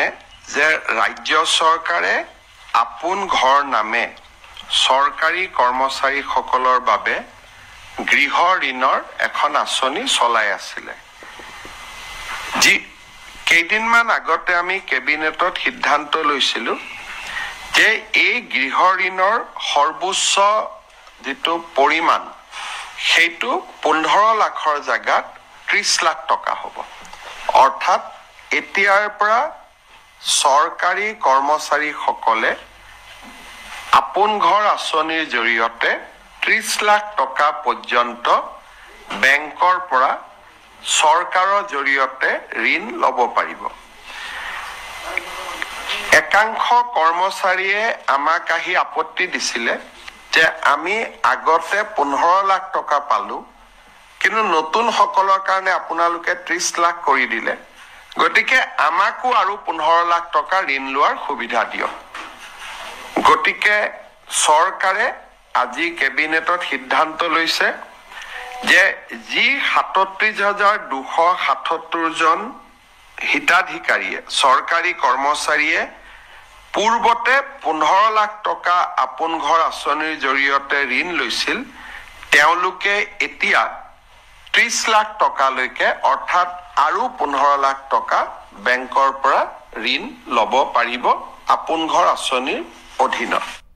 জানে যে ৰাজ্য চৰকাৰে আপোন ঘৰ নামে চৰকাৰী কৰ্মচাৰীসকলৰ বাবে গৃহ ঋণৰ এখন আঁচনি চলাই আছিলে যি কেইদিনমান আগতে আমি কেবিনেটত সিদ্ধান্ত লৈছিলোঁ যে এই গৃহ ঋণৰ সৰ্বোচ্চ যিটো পৰিমাণ সেইটো 15 লাখৰ জাগাত 30 লাখ টকা হ'ব অৰ্থাৎ এতিয়াৰ পৰা চৰকাৰী কৰ্মচাৰীসকলে আপোন ঘৰ আঁচনিৰ জৰিয়তে 30 লাখ টকা পৰ্যন্ত বেংকৰ পৰা চৰকাৰৰ জৰিয়তে ঋণ ল'ব পাৰিব একাংশ কৰ্মচাৰীয়ে আমাক আহি আপত্তি দিছিলে যে আমি আগতে 15 লাখ টকা পালো কিন্তু নতুন সকলৰ কাৰণে আপোনালোকে 30 লাখ কৰি দিলে গতিকে আমাকো আৰু 15 লাখ টকা ঋণ লোৱাৰ সুবিধা দিয়ক গতিকে চৰকাৰে আজি কেবিনেটত সিদ্ধান্ত লৈছে যে যি ৩৭,২৭৭ জন হিতাধিকাৰীয়ে চৰকাৰী কৰ্মচাৰীয়ে পূৰ্বতে 15 লাখ টকা আপোন ঘৰ আঁচনিৰ জৰিয়তে ঋণ লৈছিল তেওঁলোকে এতিয়া 30 লাখ টকালৈকে অৰ্থাৎ আৰু 15 লাখ টকা বেংকৰ পৰা ঋণ ল'ব পাৰিব আপোন ঘৰ আঁচনিৰ অধীনত